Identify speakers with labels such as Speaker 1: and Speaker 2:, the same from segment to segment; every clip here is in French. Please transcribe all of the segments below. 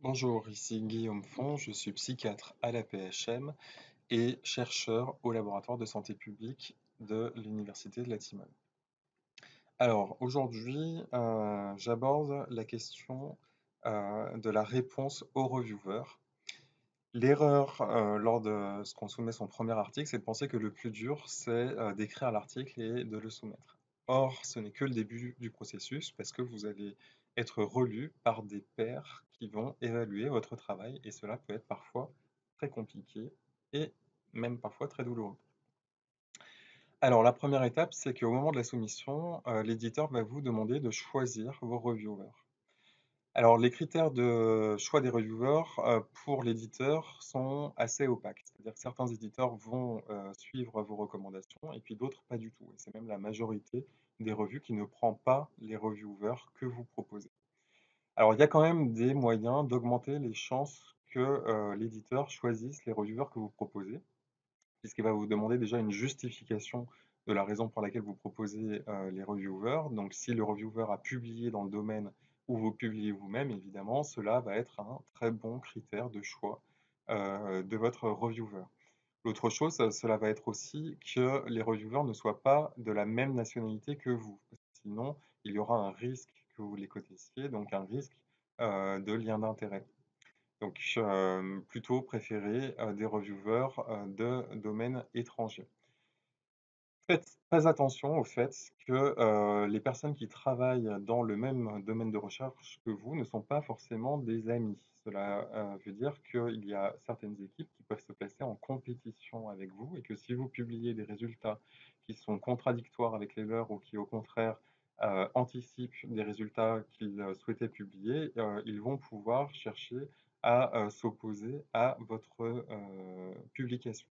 Speaker 1: Bonjour, ici Guillaume Font, je suis psychiatre à la PHM et chercheur au laboratoire de santé publique de l'Université de la Timone. Alors aujourd'hui, j'aborde la question de la réponse aux reviewers. L'erreur lors de ce qu'on soumet son premier article, c'est de penser que le plus dur, c'est d'écrire l'article et de le soumettre. Or, ce n'est que le début du processus parce que vous allez être relu par des pairs qui vont évaluer votre travail et cela peut être parfois très compliqué et même parfois très douloureux. Alors, la première étape, c'est qu'au moment de la soumission, l'éditeur va vous demander de choisir vos reviewers. Alors, les critères de choix des reviewers, pour l'éditeur sont assez opaques. C'est-à-dire que certains éditeurs vont, suivre vos recommandations et puis d'autres pas du tout et c'est même la majorité des revues qui ne prend pas les reviewers que vous proposez. Alors, il y a quand même des moyens d'augmenter les chances que, l'éditeur choisisse les reviewers que vous proposez, puisqu'il va vous demander déjà une justification de la raison pour laquelle vous proposez les reviewers. Donc, si le reviewer a publié dans le domaine où vous publiez vous-même, évidemment, cela va être un très bon critère de choix de votre reviewer. L'autre chose, cela va être aussi que les reviewers ne soient pas de la même nationalité que vous. Sinon, il y aura un risque que vous les connaissiez, donc un risque de lien d'intérêt. Donc, plutôt préférer des reviewers de domaines étrangers. Faites très attention au fait que les personnes qui travaillent dans le même domaine de recherche que vous ne sont pas forcément des amis. Cela veut dire qu'il y a certaines équipes qui peuvent se placer en compétition avec vous et que si vous publiez des résultats qui sont contradictoires avec les leurs ou qui au contraire anticipent des résultats qu'ils souhaitaient publier, ils vont pouvoir chercher à s'opposer à votre publication.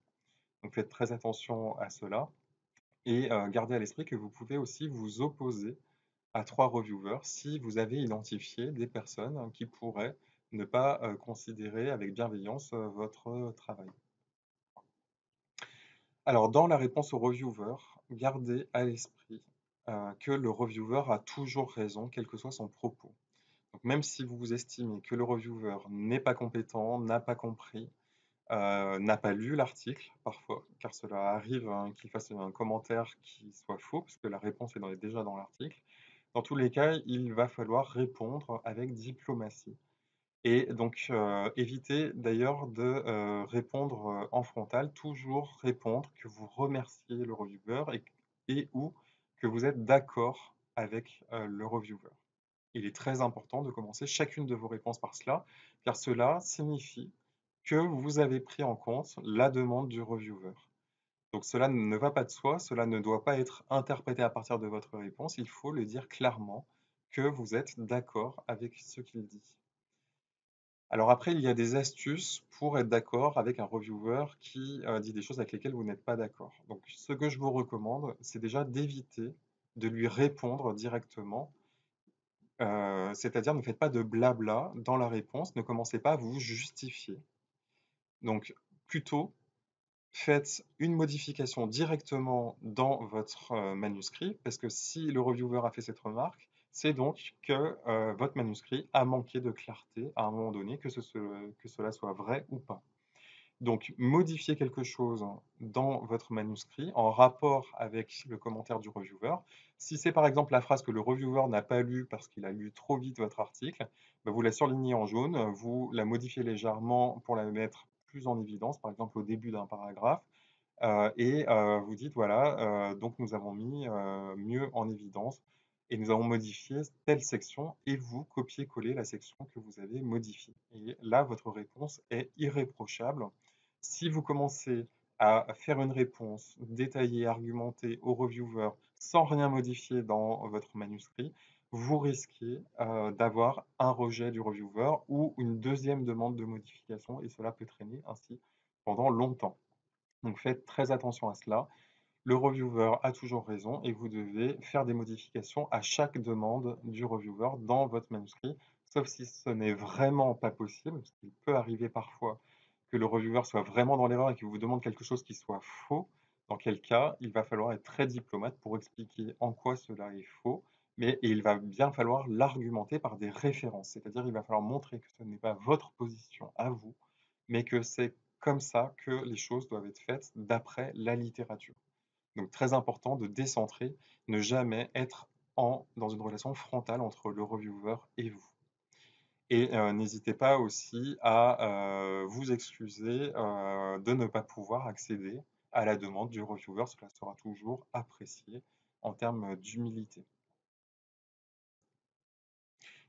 Speaker 1: Donc faites très attention à cela. Et gardez à l'esprit que vous pouvez aussi vous opposer à 3 reviewers si vous avez identifié des personnes qui pourraient ne pas considérer avec bienveillance votre travail. Alors, dans la réponse au reviewer, gardez à l'esprit que le reviewer a toujours raison, quel que soit son propos. Donc, même si vous estimez que le reviewer n'est pas compétent, n'a pas compris, n'a pas lu l'article parfois, car cela arrive qu'il fasse un commentaire qui soit faux, parce que la réponse est déjà dans l'article. Dans tous les cas, il va falloir répondre avec diplomatie. Et donc, évitez d'ailleurs de répondre en frontal, toujours répondre que vous remerciez le reviewer et ou que vous êtes d'accord avec le reviewer. Il est très important de commencer chacune de vos réponses par cela, car cela signifie que vous avez pris en compte la demande du reviewer. Donc cela ne va pas de soi, cela ne doit pas être interprété à partir de votre réponse, il faut le dire clairement que vous êtes d'accord avec ce qu'il dit. Alors après, il y a des astuces pour être d'accord avec un reviewer qui dit des choses avec lesquelles vous n'êtes pas d'accord. Donc ce que je vous recommande, c'est déjà d'éviter de lui répondre directement. C'est-à-dire ne faites pas de blabla dans la réponse, ne commencez pas à vous justifier. Donc plutôt faites une modification directement dans votre manuscrit, parce que si le reviewer a fait cette remarque, c'est donc que votre manuscrit a manqué de clarté à un moment donné, que cela soit vrai ou pas. Donc, modifiez quelque chose dans votre manuscrit en rapport avec le commentaire du reviewer. Si c'est par exemple la phrase que le reviewer n'a pas lue parce qu'il a lu trop vite votre article, bah, vous la surlignez en jaune, vous la modifiez légèrement pour la mettre plus en évidence, par exemple au début d'un paragraphe, et vous dites voilà, donc nous avons mis mieux en évidence et nous avons modifié telle section et vous copiez-collez la section que vous avez modifiée. Et là, votre réponse est irréprochable. Si vous commencez à faire une réponse détaillée, argumentée au reviewer sans rien modifier dans votre manuscrit, vous risquez d'avoir un rejet du reviewer ou une deuxième demande de modification et cela peut traîner ainsi pendant longtemps. Donc faites très attention à cela. Le reviewer a toujours raison et vous devez faire des modifications à chaque demande du reviewer dans votre manuscrit, sauf si ce n'est vraiment pas possible, parce qu'il peut arriver parfois que le reviewer soit vraiment dans l'erreur et qu'il vous demande quelque chose qui soit faux, dans quel cas il va falloir être très diplomate pour expliquer en quoi cela est faux mais et il va bien falloir l'argumenter par des références. C'est-à-dire, il va falloir montrer que ce n'est pas votre position à vous, mais que c'est comme ça que les choses doivent être faites d'après la littérature. Donc très important de décentrer, ne jamais être dans une relation frontale entre le reviewer et vous. Et n'hésitez pas aussi à vous excuser de ne pas pouvoir accéder à la demande du reviewer. Cela sera toujours apprécié en termes d'humilité.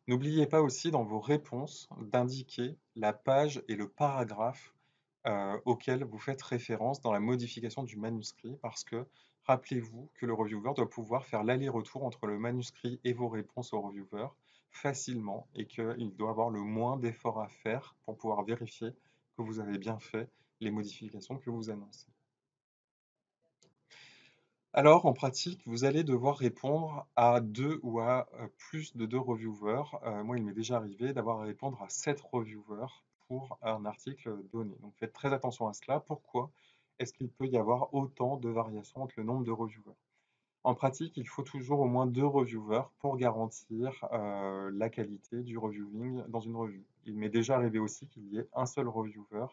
Speaker 1: N'oubliez pas aussi dans vos réponses d'indiquer la page et le paragraphe auquel vous faites référence dans la modification du manuscrit parce que rappelez-vous que le reviewer doit pouvoir faire l'aller-retour entre le manuscrit et vos réponses au reviewer facilement et qu'il doit avoir le moins d'efforts à faire pour pouvoir vérifier que vous avez bien fait les modifications que vous annoncez. Alors, en pratique, vous allez devoir répondre à 2 ou à plus de 2 reviewers. Moi, il m'est déjà arrivé d'avoir à répondre à 7 reviewers pour un article donné. Donc, faites très attention à cela. Pourquoi est-ce qu'il peut y avoir autant de variations entre le nombre de reviewers? En pratique, il faut toujours au moins 2 reviewers pour garantir la qualité du reviewing dans une revue. Il m'est déjà arrivé aussi qu'il y ait un seul reviewer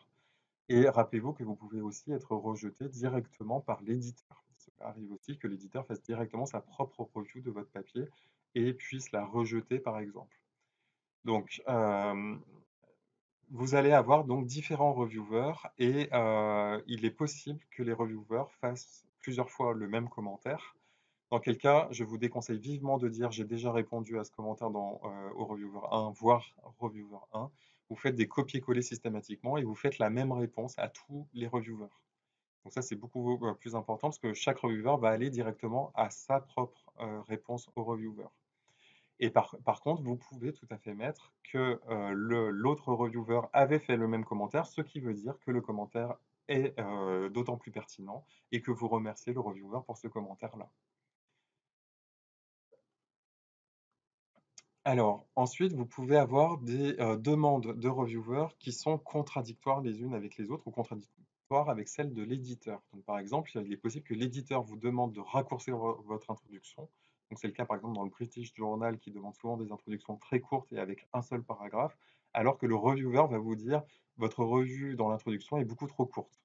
Speaker 1: et rappelez-vous que vous pouvez aussi être rejeté directement par l'éditeur. Ça arrive aussi que l'éditeur fasse directement sa propre review de votre papier et puisse la rejeter, par exemple. Donc, vous allez avoir donc différents reviewers et il est possible que les reviewers fassent plusieurs fois le même commentaire. Dans quel cas, je vous déconseille vivement de dire j'ai déjà répondu à ce commentaire au reviewer 1, voire reviewer 1. Vous faites des copier-coller systématiquement et vous faites la même réponse à tous les reviewers. Donc ça, c'est beaucoup plus important parce que chaque reviewer va aller directement à sa propre réponse au reviewer. Et par contre, vous pouvez tout à fait mettre que l'autre reviewer avait fait le même commentaire, ce qui veut dire que le commentaire est d'autant plus pertinent et que vous remerciez le reviewer pour ce commentaire-là. Alors, ensuite, vous pouvez avoir des demandes de reviewers qui sont contradictoires les unes avec les autres ou contradictoires avec celles de l'éditeur. Donc, par exemple, il est possible que l'éditeur vous demande de raccourcir votre introduction. Donc, c'est le cas, par exemple, dans le British Journal qui demande souvent des introductions très courtes et avec un seul paragraphe, alors que le reviewer va vous dire votre revue dans l'introduction est beaucoup trop courte.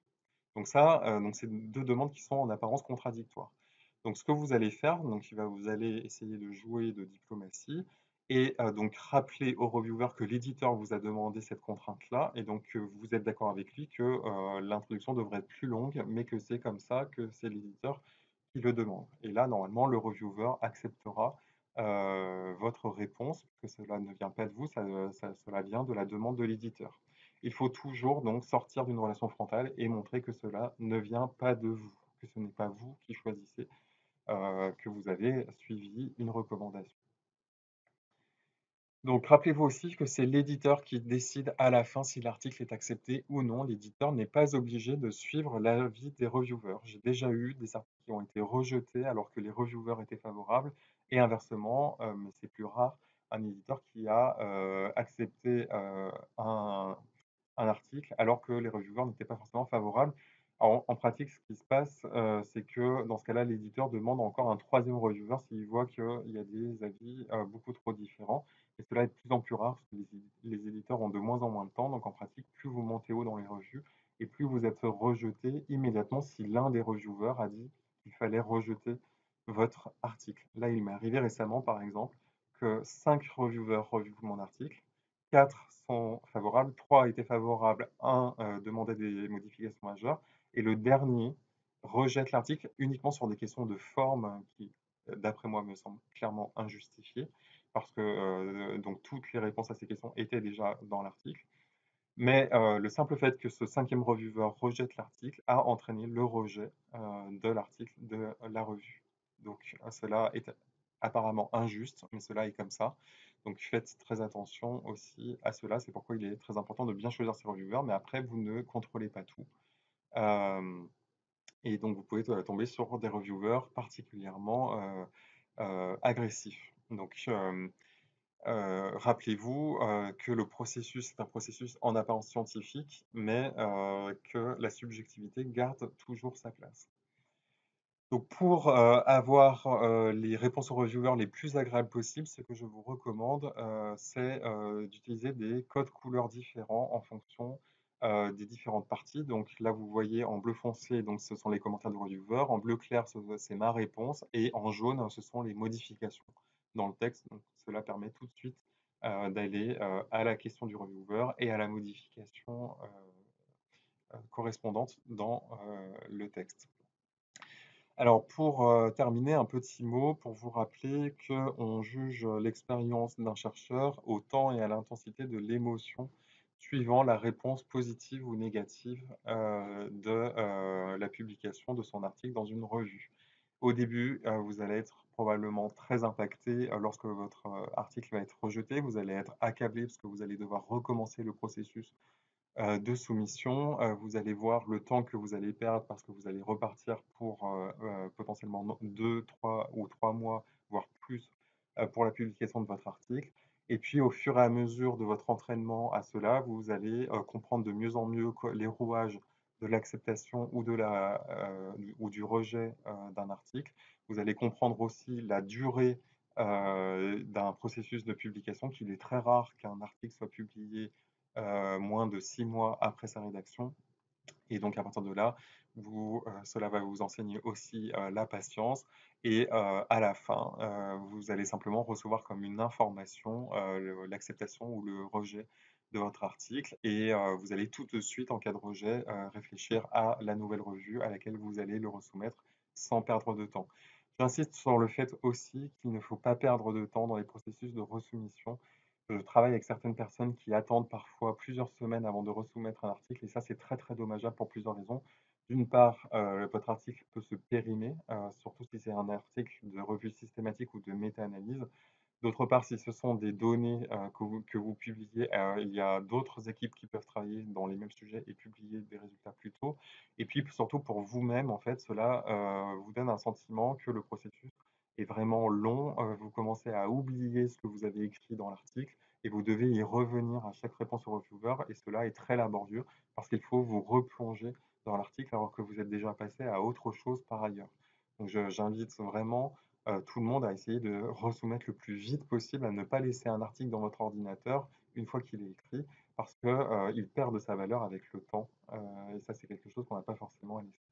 Speaker 1: Donc ça, donc c'est deux demandes qui sont en apparence contradictoires. Donc ce que vous allez faire, donc vous allez essayer de jouer de diplomatie et donc rappeler au reviewer que l'éditeur vous a demandé cette contrainte-là et donc que vous êtes d'accord avec lui que l'introduction devrait être plus longue, mais que c'est comme ça, que c'est l'éditeur qui le demande. Et là, normalement, le reviewer acceptera votre réponse, que cela ne vient pas de vous, cela vient de la demande de l'éditeur. Il faut toujours donc sortir d'une relation frontale et montrer que cela ne vient pas de vous, que ce n'est pas vous qui choisissez, que vous avez suivi une recommandation. Donc rappelez-vous aussi que c'est l'éditeur qui décide à la fin si l'article est accepté ou non. L'éditeur n'est pas obligé de suivre l'avis des reviewers. J'ai déjà eu des articles qui ont été rejetés alors que les reviewers étaient favorables et inversement, mais c'est plus rare, un éditeur qui a accepté un article alors que les reviewers n'étaient pas forcément favorables. En pratique, ce qui se passe, c'est que dans ce cas-là, l'éditeur demande encore un troisième reviewer s'il voit qu'il y a des avis beaucoup trop différents. Et cela est de plus en plus rare parce que les éditeurs ont de moins en moins de temps. Donc en pratique, plus vous montez haut dans les revues et plus vous êtes rejeté immédiatement si l'un des reviewers a dit qu'il fallait rejeter votre article. Là, il m'est arrivé récemment, par exemple, que 5 reviewers reviewent mon article, 4 sont favorables, 3 étaient favorables, 1 demandait des modifications majeures, et le dernier rejette l'article uniquement sur des questions de forme qui, d'après moi, me semblent clairement injustifiées, parce que donc toutes les réponses à ces questions étaient déjà dans l'article. Mais le simple fait que ce cinquième reviewer rejette l'article a entraîné le rejet de l'article de la revue. Donc cela est apparemment injuste, mais cela est comme ça. Donc faites très attention aussi à cela. C'est pourquoi il est très important de bien choisir ses reviewers, mais après, vous ne contrôlez pas tout. Et donc vous pouvez tomber sur des reviewers particulièrement agressifs. Donc rappelez-vous que le processus est un processus en apparence scientifique, mais que la subjectivité garde toujours sa place. Donc pour, avoir, les réponses aux reviewers les plus agréables possibles, ce que je vous recommande, c'est, d'utiliser des codes couleurs différents en fonction, des différentes parties. Donc là, vous voyez en bleu foncé, donc ce sont les commentaires du reviewer, en bleu clair, c'est ma réponse et en jaune, ce sont les modifications dans le texte. Donc cela permet tout de suite, d'aller, à la question du reviewer et à la modification, correspondante dans, le texte. Alors pour, terminer, un petit mot pour vous rappeler qu'on juge l'expérience d'un chercheur au temps et à l'intensité de l'émotion suivant la réponse positive ou négative, de, la publication de son article dans une revue. Au début, vous allez être probablement très impacté, lorsque votre, article va être rejeté. Vous allez être accablé parce que vous allez devoir recommencer le processus de soumission, vous allez voir le temps que vous allez perdre parce que vous allez repartir pour, potentiellement 2-3 ou 3 mois, voire plus, pour la publication de votre article et puis au fur et à mesure de votre entraînement à cela, vous allez, comprendre de mieux en mieux les rouages de l'acceptation ou de la, ou du rejet, d'un article. Vous allez comprendre aussi la durée, d'un processus de publication, qu'il est très rare qu'un article soit publié moins de 6 mois après sa rédaction. Et donc à partir de là, cela va vous enseigner aussi la patience. Et à la fin, vous allez simplement recevoir comme une information l'acceptation ou le rejet de votre article. Et vous allez tout de suite, en cas de rejet, réfléchir à la nouvelle revue à laquelle vous allez le resoumettre sans perdre de temps. J'insiste sur le fait aussi qu'il ne faut pas perdre de temps dans les processus de resoumission. Je travaille avec certaines personnes qui attendent parfois plusieurs semaines avant de resoumettre un article et ça, c'est très, très dommageable pour plusieurs raisons. D'une part, votre article peut se périmer, surtout si c'est un article de revue systématique ou de méta-analyse. D'autre part, si ce sont des données, que vous publiez, il y a d'autres équipes qui peuvent travailler dans les mêmes sujets et publier des résultats plus tôt. Et puis surtout pour vous-même, en fait, cela, vous donne un sentiment que le processus est vraiment long. Vous commencez à oublier ce que vous avez écrit dans l'article et vous devez y revenir à chaque réponse au reviewer et cela est très laborieux parce qu'il faut vous replonger dans l'article alors que vous êtes déjà passé à autre chose par ailleurs. Donc j'invite vraiment tout le monde à essayer de resoumettre le plus vite possible, à ne pas laisser un article dans votre ordinateur une fois qu'il est écrit, parce que, il perd de sa valeur avec le temps, et ça, c'est quelque chose qu'on n'a pas forcément à laisser.